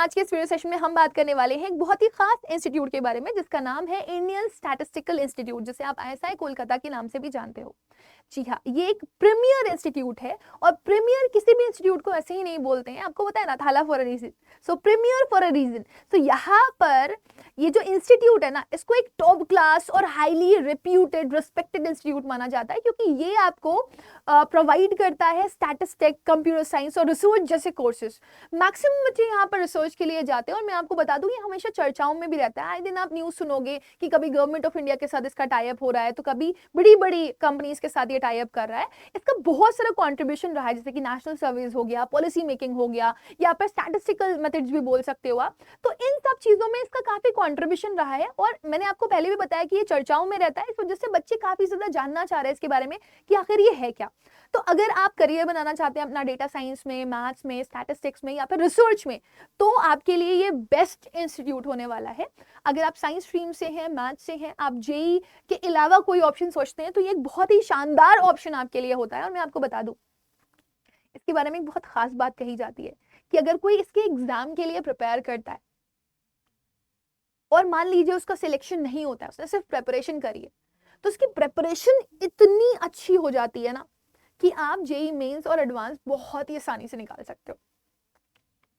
आज के इस वीडियो सेशन में हम बात करने वाले हैं एक बहुत ही खास इंस्टीट्यूट के बारे में जिसका नाम है इंडियन स्टैटिस्टिकल इंस्टीट्यूट, जिसे आप आईएसआई कोलकाता के नाम से भी जानते हो। जी हाँ, ये एक प्रीमियर इंस्टीट्यूट है और प्रीमियर किसी भी इंस्टीट्यूट को ऐसे ही नहीं बोलते हैं, आपको पता है ना, Thala for a reason, so premier for a reason. तो यहाँ पर ये जो इंस्टीट्यूट है ना, इसको एक टॉप क्लास और हाईली रिप्यूटेड रिस्पेक्टेड इंस्टीट्यूट माना जाता है क्योंकि ये आपको प्रोवाइड करता है स्टैटिस्टिक्स, कंप्यूटर साइंस और रिसर्च जैसे कोर्सेज। मैक्सिमम बच्चे यहाँ पर रिसर्च के लिए जाते हैं और मैं आपको बता दूं ये हमेशा चर्चाओं में भी रहता है। आए दिन आप न्यूज़ सुनोगे कि कभी गवर्नमेंट ऑफ इंडिया के साथ इसका टाई अप हो रहा है, तो कभी बड़ी बड़ी कंपनीज के साथ ये टाई अप कर रहा है। इसका बहुत सारा कॉन्ट्रीब्यूशन रहा है, जैसे कि नेशनल सर्विस हो गया, पॉलिसी मेकिंग हो गया, या पर स्टैटिस्टिकल मेथड्स भी बोल सकते हो आप। तो इन सब चीजों में इसका काफी कॉन्ट्रीब्यूशन रहा है और मैंने आपको पहले भी बताया कि ये चर्चाओं में रहता है, इस वजह से बच्चे काफी ज्यादा जानना चाह रहे हैं इसके बारे में कि आखिर ये है क्या। तो अगर आप करियर बनाना चाहते हैं अपना डेटा साइंस में, मैथ्स में, स्टैटिस्टिक्स में या फिर रिसर्च में, तो आपके लिए ये बेस्ट इंस्टीट्यूट होने वाला है। अगर आप साइंस स्ट्रीम से हैं, मैथ्स से हैं, आप जेई के अलावा कोई ऑप्शन सोचते हैं, तो ये एक बहुत ही शानदार ऑप्शन आपके लिए होता है। और मैं आपको बता दूं इसके बारे में एक बहुत खास बात कही जाती है कि अगर कोई इसके एग्जाम के लिए प्रिपेयर करता है और मान लीजिए उसका सिलेक्शन नहीं होता है, उसने सिर्फ प्रिपरेशन करी है, तो उसकी प्रिपरेशन इतनी अच्छी हो जाती है ना कि आप जेई मेंस और एडवांस बहुत ही आसानी से निकाल सकते हो,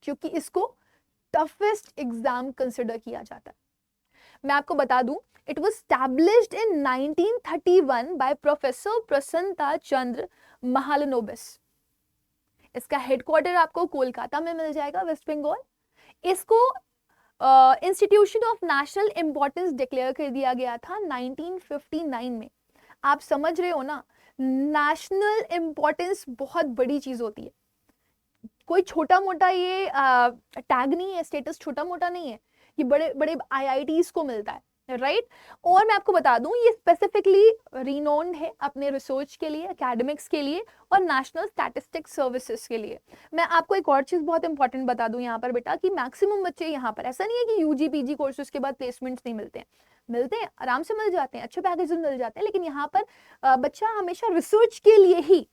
क्योंकि इसको टफेस्ट एग्जाम कंसिडर किया जाता है। मैं आपको बता दूं, it was established in 1931 by professor प्रसन्नता चंद्र महालनोबिस। इसका हेडक्वार्टर आपको कोलकाता में मिल जाएगा, वेस्ट बंगाल। इसको institution of national importance declare कर दिया गया था 1959 में। आप समझ रहे हो ना, नेशनल इंपॉर्टेंस बहुत बड़ी चीज होती है, कोई छोटा मोटा ये टैग नहीं है, स्टेटस छोटा मोटा नहीं है, ये बड़े बड़े आईआईटीज को मिलता है, राइट। और मैं आपको बता दूं ये स्पेसिफिकली रिनोन्ड है अपने रिसर्च के लिए, एकेडमिक्स के लिए और नेशनल स्टैटिस्टिक्स सर्विसेज के लिए। मैं आपको एक और चीज बहुत इंपॉर्टेंट बता दूं यहाँ पर बेटा, कि मैक्सिमम बच्चे यहाँ पर, ऐसा नहीं है कि यूजी पीजी कोर्सेज के बाद प्लेसमेंट्स नहीं मिलते हैं, मिलते हैं, आराम से मिल जाते हैं, अच्छे पैकेजेस मिल जाते हैं, लेकिन यहाँ पर बच्चा हमेशा रिसर्च के लिए ही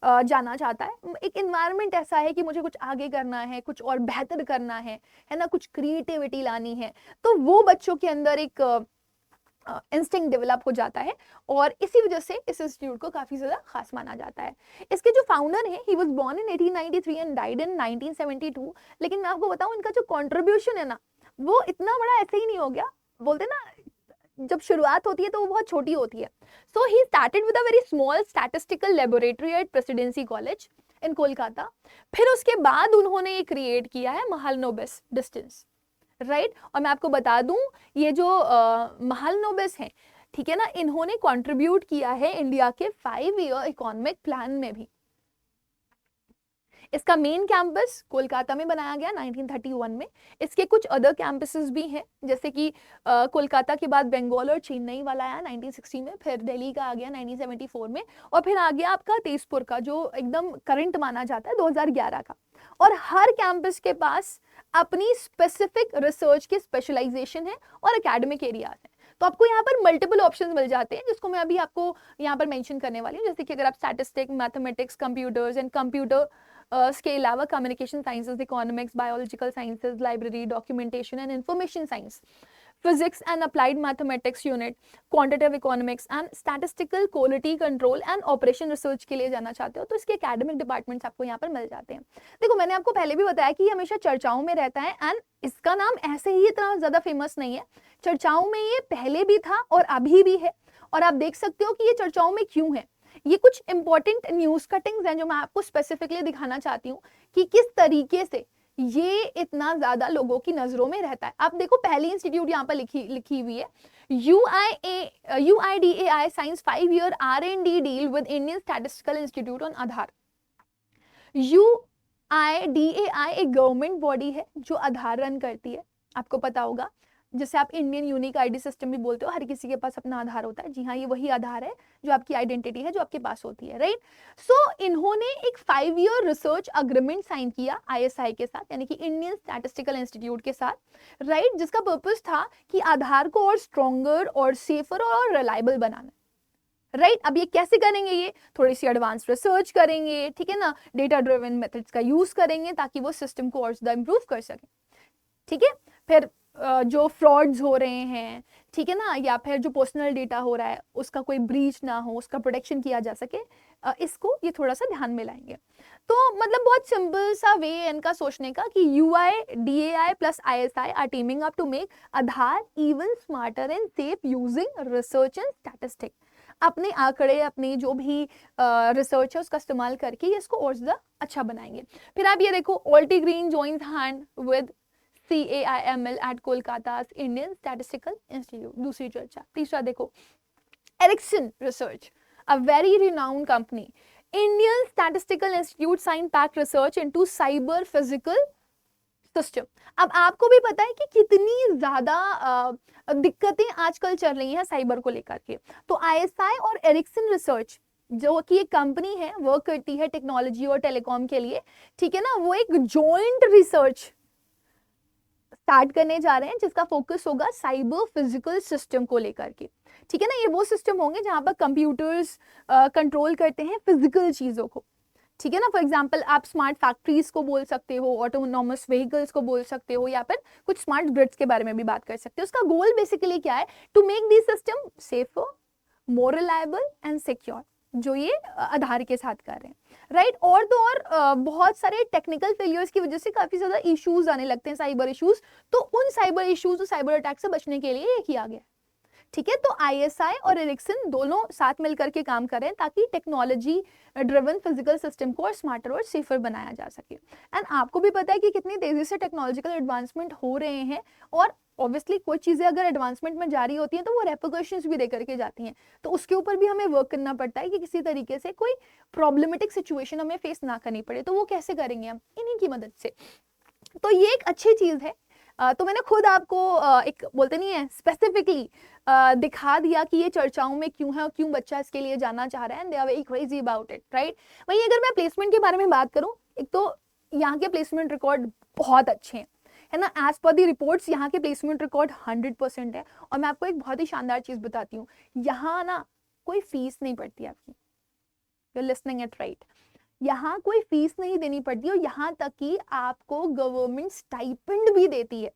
जाना चाहता है। एक एनवायरनमेंट ऐसा है कि मुझे कुछ आगे करना है, कुछ और बेहतर करना है ना, कुछ क्रिएटिविटी लानी है, तो वो बच्चों के अंदर एक इंस्टिंक्ट डेवलप हो जाता है और इसी वजह से इस इंस्टीट्यूट को काफी ज्यादा खास माना जाता है। इसके जो फाउंडर हैं, he was born in 1893 and died in 1972। लेकिन मैं आपको बताऊं इनका जो कंट्रीब्यूशन है ना, वो इतना बड़ा ऐसे ही नहीं हो गया, बोलते ना जब शुरुआत होती है तो वो बहुत छोटी होती है। So he started with a very small statistical laboratory at Presidency college in Kolkata. फिर उसके बाद उन्होंने ये क्रिएट किया है महालनोबिस डिस्टेंस, राइट। और मैं आपको बता दूं ये जो महालनोबिस हैं, ठीक है ना, इन्होंने कंट्रीब्यूट किया है इंडिया के 5 ईयर इकोनॉमिक प्लान में भी। इसका मेन कैंपस कोलकाता में बनाया गया 1931 में। इसके कुछ अदर कैंपसेस भी हैं, जैसे कि कोलकाता के बाद बंगाल और चेन्नई वाला आया 1960 में, फिर दिल्ली का आ गया 1974 में, और फिर आ गया आपका तेजपुर का जो एकदम करंट माना जाता है 2011 का। और हर कैंपस के पास अपनी स्पेसिफिक रिसर्च के स्पेशलाइजेशन है और एकेडमिक एरियाज है। तो आपको यहाँ पर मल्टीपल ऑप्शंस मिल जाते हैं, जिसको मैं अभी आपको यहाँ पर मेंशन करने वाली हूँ। जैसे कि अगर आप statistics, mathematics, computers and computer के अलावा communication sciences, economics, biological sciences, library, documentation and information science, physics and applied mathematics unit, quantitative economics and statistical quality control and operation research के लिए जाना चाहते हो तो इसके एकेडमिक डिपार्टमेंट्स आपको यहाँ पर मिल जाते हैं। देखो मैंने आपको पहले भी बताया कि ये हमेशा चर्चाओं में रहता है एंड इसका नाम ऐसे ही इतना ज्यादा फेमस नहीं है, चर्चाओं में ये पहले भी था और अभी भी है। और आप देख सकते हो कि ये चर्चाओं में क्यों है। ये कुछ इंपॉर्टेंट न्यूज कटिंग्स हैं जो मैं आपको स्पेसिफिकली दिखाना चाहती हूँ कि किस तरीके से ये इतना ज्यादा लोगों की नजरों में रहता है। आप देखो पहली इंस्टीट्यूट यहाँ पर लिखी हुई है, UIDAI science 5 year R&D deal with Indian statistical institute on Aadhaar. UIDAI एक गवर्नमेंट बॉडी है जो आधार रन करती है, आपको पता होगा, जैसे आप इंडियन यूनिक आईडी सिस्टम भी बोलते हो, हर किसी के पास अपना आधार होता है। जी हाँ, ये वही आधार है जो आपकी आइडेंटिटी है, जो आपके पास होती है, राइट। सो इन्होंने एक 5 ईयर रिसर्च अग्रीमेंट साइन किया आईएसआई के साथ, यानी कि इंडियन स्टैटिस्टिकल इंस्टीट्यूट के साथ, राइट, जिसका पर्पस था कि आधार को और स्ट्रॉन्गर और सेफर और रिलायबल बनाना, राइट। अब ये कैसे करेंगे, ये थोड़ी सी एडवांस रिसर्च करेंगे, ठीक है ना, डेटा ड्रिवन मेथड्स का यूज करेंगे ताकि वो सिस्टम को और ज्यादा इंप्रूव कर सके। ठीक है। फिर जो फ्रॉड्स हो रहे हैं, ठीक है ना, या फिर जो पर्सनल डेटा हो रहा है उसका कोई ब्रीच ना हो, उसका प्रोटेक्शन किया जा सके, इसको ये थोड़ा सा ध्यान में लाएंगे। तो मतलब बहुत सिंपल सा वे इनका सोचने का कि UIDAI plus ISI are teaming up to make Aadhaar even smarter and safe using research and statistics. अपने आंकड़े, अपने जो भी रिसर्च है उसका इस्तेमाल करके ये इसको और ज़्यादा अच्छा बनाएंगे। फिर आप ये देखो, Altigreen joins hand with CAIML at Kolkata's Indian statistical institute, दूसरी चर्चा। तीसरा देखो, Ericsson research, a very renowned company, Indian Statistical Institute signed pact research into cyber physical system। अब आपको भी पता है कि कितनी ज्यादा दिक्कतें आजकल चल रही हैं साइबर को लेकर के। तो ISI और एरिक्सन रिसर्च जो कि एक कंपनी है, वर्क करती है टेक्नोलॉजी और टेलीकॉम के लिए, ठीक है ना, वो एक जॉइंट रिसर्च स्टार्ट करने जा रहे हैं जिसका फोकस होगा साइबर फिजिकल सिस्टम को लेकर के। ठीक है ना, ये वो सिस्टम होंगे जहां पर कंप्यूटर्स कंट्रोल करते हैं फिजिकल चीजों को। ठीक है ना, फॉर एग्जांपल आप स्मार्ट फैक्ट्रीज को बोल सकते हो, ऑटोनॉमस व्हीकल्स को बोल सकते हो, या फिर कुछ स्मार्ट ग्रिड्स के बारे में भी बात कर सकते हो। उसका गोल बेसिकली क्या है? To make this system safer, more reliable and secure, जो ये आधार के साथ कर रहे हैं, राइट। और तो और बहुत सारे टेक्निकल फेलियर्स की वजह से काफी ज्यादा इश्यूज आने लगते हैं, साइबर इश्यूज। तो उन साइबर इश्यूज और साइबर अटैक से बचने के लिए ये किया गया। ठीक है, तो ISI और एरिक्सन दोनों साथ मिलकर के काम कर रहे हैं ताकि टेक्नोलॉजी ड्रिवन फिजिकल सिस्टम को और स्मार्टर और सेफर बनाया जा सके। एंड आपको भी पता है कि कितनी तेजी से टेक्नोलॉजिकल एडवांसमेंट हो रहे हैं, और ऑब्वियसली कोई चीजें अगर एडवांसमेंट में जारी होती हैं तो वो रेपरकशंस भी दे करके जाती हैं। तो उसके ऊपर भी हमें वर्क करना पड़ता है कि किसी तरीके से कोई प्रॉब्लमेटिक सिचुएशन हमें फेस ना करनी पड़े। तो वो कैसे करेंगे हम? इन्हीं की मदद से। तो ये एक अच्छी चीज है। तो मैंने खुद आपको एक बोलते नहीं है स्पेसिफिकली दिखा दिया कि ये चर्चाओं में क्यों है और क्यों बच्चा इसके लिए जानना चाह रहा है, and they are very crazy about it, right. वहीं अगर मैं प्लेसमेंट के बारे में बात करूं, एक तो यहाँ के प्लेसमेंट रिकॉर्ड बहुत अच्छे हैं, है ना। एज पर दी रिपोर्ट्स यहाँ के प्लेसमेंट रिकॉर्ड 100% है। और मैं आपको एक बहुत ही शानदार चीज बताती हूँ, यहाँ ना कोई फीस नहीं पड़ती आपकी। You are listening it right, यहाँ कोई फीस नहीं देनी पड़ती, और यहाँ तक कि आपको गवर्नमेंट स्टाइपेंड भी देती है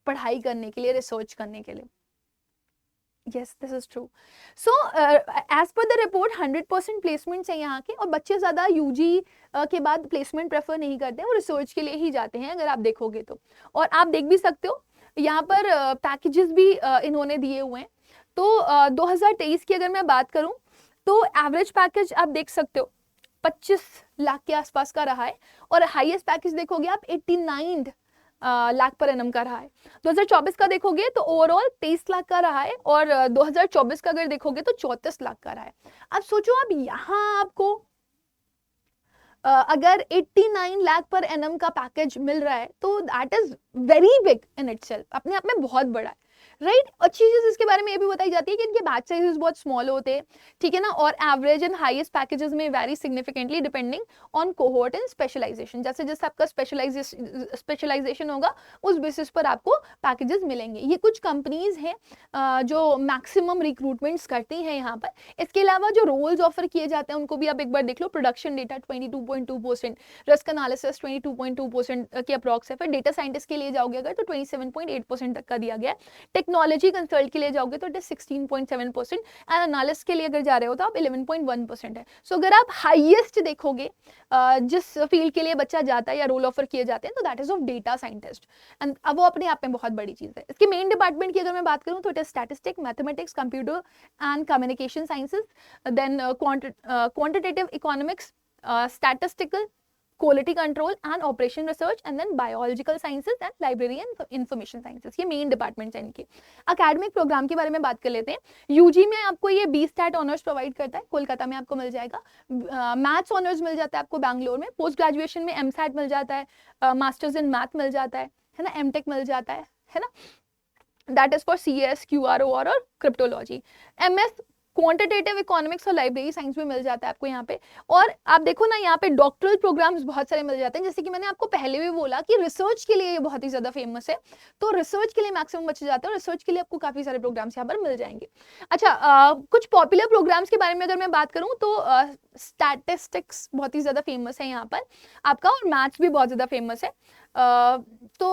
पढ़ाई करने के लिए, रिसर्च करने के लिए। Yes, this is true. So, as per the report, 100% placements हैं यहाँ के, और बच्चे ज़्यादा UG के बाद प्लेसमेंट प्रेफर नहीं करते हैं, वो रिसर्च के लिए ही जाते हैं, अगर आप देखोगे तो। और आप देख भी सकते हो यहाँ पर पैकेजेस भी इन्होंने दिए हुए हैं। तो 2023 की अगर मैं बात करूँ तो एवरेज पैकेज आप देख सकते हो 25 लाख के आसपास का रहा है, और हाईएस्ट पैकेज देखोगे आप 89 लाख पर एनम का रहा है। 2024 का देखोगे तो ओवरऑल 23 लाख का रहा है, और 2024 का अगर देखोगे तो 34 लाख का रहा है। अब सोचो, अब यहाँ आपको अगर 89 लाख पर एनम का पैकेज मिल रहा है तो that is very big in itself, अपने आप में बहुत बड़ा है, राइट। अच्छी चीज इसके बारे में ये भी बताई जाती है कि इनके बैच साइजेस बहुत स्मॉल होते हैं, ठीक है ना, और एवरेज एंड हाईएस्ट पैकेजेस में very significantly depending on cohort and specialization. जैसे जैसे आपका स्पेशलाइजेशन होगा उस बेसिस पर आपको पैकेजेस मिलेंगे। ये कुछ कंपनीज हैं जो मैक्सिमम रिक्रूटमेंट्स करती हैं यहाँ पर। इसके अलावा जो रोल्स ऑफर किए जाते हैं उनको भी आप एक बार देख लो। प्रोडक्शन डेटा 22.2%, रिस्क एनालिसिस 22.2% के अप्रॉक्स है। फिर डेटा साइंटिस्ट के लिए जाओगे अगर तो 27.8% तक का दिया गया है। टेक्नोलॉजी कंसल्ट के लिए जाओगे तो इट इज 16.7%, एंड एनालिस्ट के लिए अगर जा रहे हो तो आप 11.1% है। सो अगर आप हाईएस्ट देखोगे जिस फील्ड के लिए बच्चा जाता है या रोल ऑफर किए जाते हैं तो that is of data scientist, and अब वो अपने आप में बहुत बड़ी चीज है। इसके मेन डिपार्टमेंट की अगर मैं बात करूं तो it is statistics, mathematics, computer and communication sciences, then quantitative economics, statistical, quality control and operation research, and then biological sciences and library and information sciences. ये मेन डिपार्टमेंट्स हैं इनके। एकेडमिक प्रोग्राम के बारे में बात कर लेते हैं। यूजी में आपको ये BStat ऑनर्स प्रोवाइड करता है, कोलकाता में आपको मिल जाएगा। मैथ्स ऑनर्स मिल जाता है आपको बैंगलोर में। पोस्ट ग्रेजुएशन में MSAT मिल जाता है, मास्टर्स इन मैथ मिल जाता है ना, MTech मिल जाता है ना, that is for CS, QRO और क्रिप्टोलॉजी। MS क्वांटिटेटिव इकोनॉमिक्स और लाइब्रेरी साइंस भी मिल जाता है आपको यहाँ पे। और आप देखो ना यहाँ पे डॉक्टरल प्रोग्राम्स बहुत सारे मिल जाते हैं, जैसे कि मैंने आपको पहले भी बोला कि रिसर्च के लिए ये बहुत ही ज्यादा फेमस है, तो रिसर्च के लिए मैक्सिमम बच्चे जाते हैं, और रिसर्च के लिए आपको काफी सारे प्रोग्राम्स यहाँ पर मिल जाएंगे। अच्छा, कुछ पॉपुलर प्रोग्राम्स के बारे में अगर मैं बात करूँ तो स्टैटिस्टिक्स बहुत ही ज्यादा फेमस है यहाँ पर आपका, और मैथ्स भी बहुत ज्यादा फेमस है। तो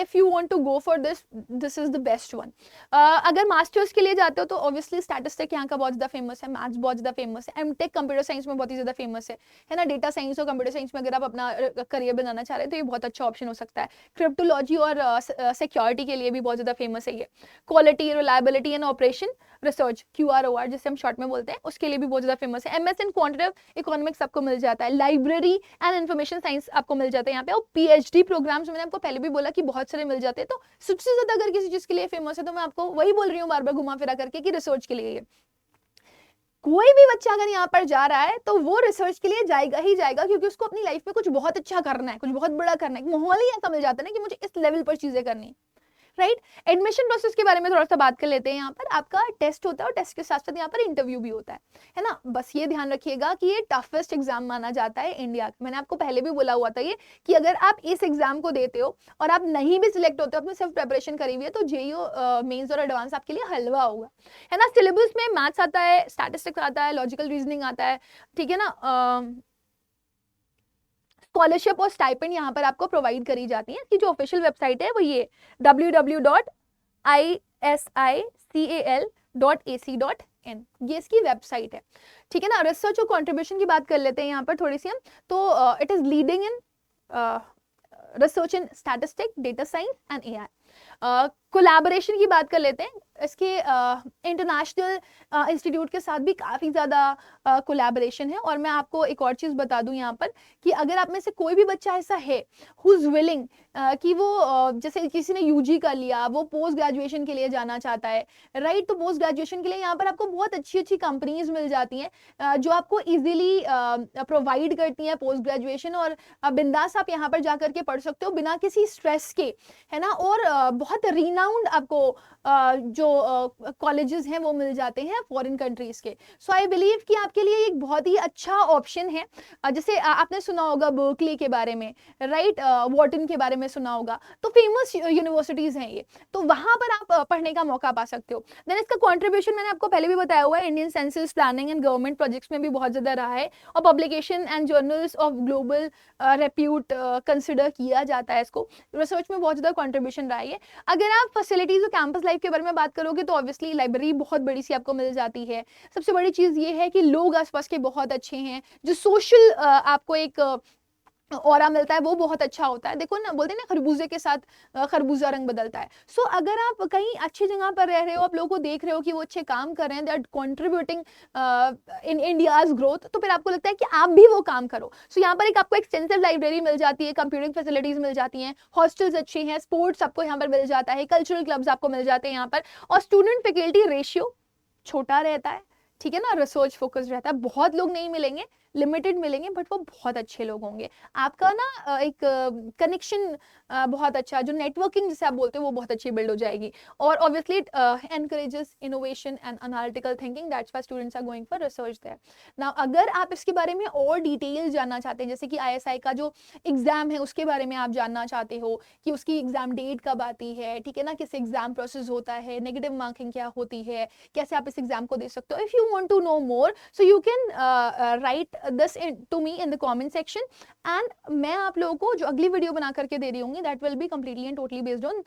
if you want to go for this is the best one. अगर मास्टर्स के लिए जाते हो तो ऑब्वियसली स्टैटिस्टिक यहाँ का बहुत ज़्यादा फेमस है, मैथ्स बहुत ज़्यादा फेमस है, एमटेक कंप्यूटर साइंस में बहुत ही ज़्यादा फेमस है ना। डेटा साइंस और कंप्यूटर साइंस में अगर आप अपना करियर बनाना चाह रहे हैं तो ये बहुत अच्छा ऑप्शन हो सकता है। क्रिप्टोलॉजी और सिक्योरिटी के लिए भी बहुत ज़्यादा फेमस है ये। Quality, reliability and operation research, QROR जिसे हम शॉर्ट में बोलते हैं, उसके लिए भी बहुत ज़्यादा फेमस है। MS इन क्वांटिटेटिव इकोनॉमिक्स आपको मिल जाता है। लाइब्रेरी एंड इन्फॉर्मेशन साइंस आपको मिल जाता है यहाँ पे। और PhD प्रोग्राम्स मैंने आपको पहले भी बोला कि बहुत सारे मिल जाते हैं। तो सबसे ज़्यादा अगर किसी चीज़ के लिए फेमस है तो मैं आपको वही बोल रही हूँ बार बार घुमा फिरा करके कि रिसर्च के लिए। कोई भी बच्चा अगर यहाँ पर जा रहा है तो वो रिसर्च के लिए जाएगा ही जाएगा, क्योंकि उसको अपनी लाइफ में कुछ बहुत अच्छा करना है, कुछ बहुत बड़ा करना है। माहौल ही ऐसा मिल जाता है ना कि मुझे इस लेवल पर चीजें करनी है, राइट। एडमिशन प्रोसेस के बारे में थोड़ा सा बात कर लेते हैं। यहाँ पर आपका टेस्ट होता है और टेस्ट के साथ साथ यहाँ पर इंटरव्यू भी होता है ना। बस ये ध्यान रखिएगा कि ये टफेस्ट एग्जाम माना जाता है इंडिया का। मैंने आपको पहले भी बोला हुआ था ये कि अगर आप इस एग्जाम को देते हो और आप नहीं भी सिलेक्ट होते हो, अपने सिर्फ प्रिपरेशन करी हुई है, तो JEE मेंस और एडवांस आपके लिए हलवा होगा, है ना। सिलेबस में मैथ्स आता है, स्टैटिस्टिक्स आता है, लॉजिकल रीजनिंग आता है, ठीक है ना। स्कॉलरशिप और स्टाइपेंड यहाँ पर आपको प्रोवाइड करी जाती है। इसकी जो ऑफिशियल वेबसाइट है वो ये www.isical.ac.in, ये इसकी वेबसाइट है, ठीक है ना। रिसर्च और कंट्रीब्यूशन की बात कर लेते हैं यहाँ पर थोड़ी सी हम। तो it is leading in research in statistic, data science and AI। Collaboration की बात कर लेते हैं। इसके इंटरनेशनल इंस्टीट्यूट के साथ भी काफ़ी ज़्यादा कोलैबोरेशन है। और मैं आपको एक और चीज़ बता दूं यहाँ पर कि अगर आप में से कोई भी बच्चा ऐसा है हु इज़ विलिंग कि वो जैसे किसी ने UG कर लिया, वो पोस्ट ग्रेजुएशन के लिए जाना चाहता है, राइट। तो पोस्ट ग्रेजुएशन के लिए यहाँ पर आपको बहुत अच्छी अच्छी कंपनीज मिल जाती हैं जो आपको ईजिली प्रोवाइड करती हैं पोस्ट ग्रेजुएशन। और बिंदास आप यहाँ पर जा करके पढ़ सकते हो बिना किसी स्ट्रेस के, है ना। और बहुत रीनाउंड आपको जो कॉलेजेस हैं वो मिल जाते हैं फॉरेन कंट्रीज के। सो आई बिलीव कि आपके लिए एक बहुत ही अच्छा ऑप्शन है। जैसे आपने सुना होगा बर्कली के बारे में, राइट, वॉर्टन के बारे में सुना होगा, तो फेमस यूनिवर्सिटीज हैं ये, तो वहां पर आप पढ़ने का मौका पा सकते हो। देन इसका कंट्रीब्यूशन मैंने आपको पहले भी बताया हुआ है, Indian census planning and government projects में भी बहुत ज्यादा रहा है। और publication and journals of global repute consider किया जाता है इसको। रिसर्च में बहुत ज्यादा कंट्रीब्यूशन रहा है। अगर आप फैसिलिटीज और कैंपस लाइफ के बारे में बात करोगे तो ऑब्वियसली लाइब्रेरी बहुत बड़ी सी आपको मिल जाती है। सबसे बड़ी चीज ये है कि लोग आसपास के बहुत अच्छे हैं, जो सोशल आपको एक ऑरा मिलता है वो बहुत अच्छा होता है। देखो ना, बोलते हैं ना खरबूजे के साथ खरबूजा रंग बदलता है। सो अगर आप कहीं अच्छी जगह पर रह रहे हो, आप लोगों को देख रहे हो कि वो अच्छे काम कर रहे हैं, they are contributing in India's growth, तो फिर आपको लगता है कि आप भी वो काम करो। सो यहाँ पर एक आपको एक्सटेंसिव लाइब्रेरी मिल जाती है, कंप्यूटिंग फैसिलिटीज मिल जाती हैं, हॉस्टल्स अच्छे हैं, स्पोर्ट्स आपको यहाँ पर मिल जाता है, कल्चरल क्लब्स आपको मिल जाते हैं यहाँ पर। और स्टूडेंट फैकल्टी रेशियो छोटा रहता है, ठीक है ना, रिसर्च फोकस रहता है। बहुत लोग नहीं मिलेंगे, लिमिटेड मिलेंगे, बट वो बहुत अच्छे लोग होंगे। आपका ना एक कनेक्शन बहुत अच्छा, जो नेटवर्किंग जिसे आप बोलते हो, वो बहुत अच्छी बिल्ड हो जाएगी। और obviously it encourages innovation and analytical thinking, that's why students are going for research there. Now अगर आप इसके बारे में और डिटेल जानना चाहते हैं, जैसे कि ISI का जो एग्जाम है उसके बारे में आप जानना चाहते हो कि उसकी एग्जाम डेट कब आती है, ठीक है ना, किस एग्जाम प्रोसेस होता है, नेगेटिव मार्किंग क्या होती है, कैसे आप इस एग्जाम को दे सकते हो, if you want to know more so you can write this to me in the comment section, and मैं आप लोगों को जो अगली वीडियो बना करके दे रही होंगी that will be completely and totally based on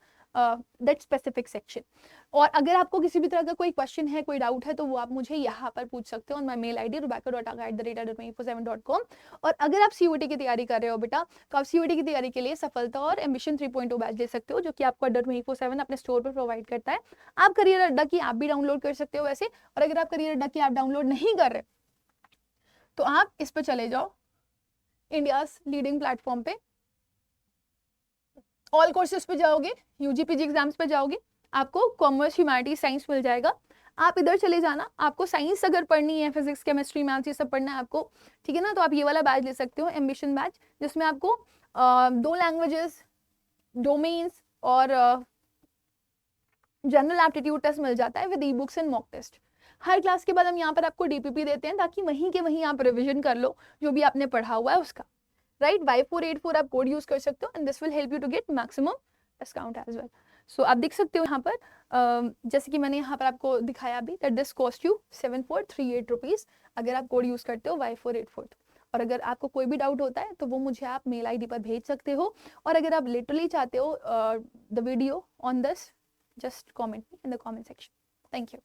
that specific section। और अगर आपको किसी भी तरह का कोई क्वेश्चन है, कोई डाउट है, तो वो आप मुझे यहाँ पर पूछ सकते हो on my mail ID rebecca.aga@247.com। और अगर आप CUET की तैयारी कर रहे हो बेटा, तो आप CUET की तैयारी के लिए सफलता और एम्बिशन 3.0 बैच ले सकते हो, जो कि आपको Adda24/7 अपने स्टोर पर प्रोवाइड करता है। आप करियर अड्डा की ऐप भी डाउनलोड कर सकते हो वैसे। और अगर आप करियर अड्डा की ऐप डाउनलोड नहीं कर रहे तो आप इस पे चले जाओ, इंडियाज लीडिंग प्लेटफॉर्म पे, ऑल कोर्सेज पे जाओगे, UG PG एग्जाम्स पे जाओगे, आपको कॉमर्स, ह्यूमैनिटीज, साइंस मिल जाएगा। आप इधर चले जाना, आपको साइंस अगर पढ़नी है, फिजिक्स, केमिस्ट्री, मैथ्स, ये सब पढ़ना है आपको, ठीक है ना, तो आप ये वाला बैच ले सकते हो, एम्बिशन बैच, जिसमें आपको 2 लैंग्वेजेस, डोमेन्स और जनरल एप्टीट्यूड टेस्ट मिल जाता है with e-books and mock test. हर क्लास के बाद हम यहाँ पर आपको DPP देते हैं, ताकि वहीं के वहीं आप रिविजन कर लो जो भी आपने पढ़ा हुआ है उसका, राइट। Y484 आप कोड यूज कर सकते हो, and this will help you to get maximum discount as well. So आप देख सकते हो यहाँ पर जैसे कि मैंने यहाँ पर आपको दिखाया अभी, that this cost you 7438 rupees अगर आप कोड यूज करते हो Y484। और अगर आपको कोई भी डाउट होता है तो वो मुझे आप मेल आईडी पर भेज सकते हो, और अगर आप लिटरली चाहते हो the video on this, just comment in the comment section. Thank you.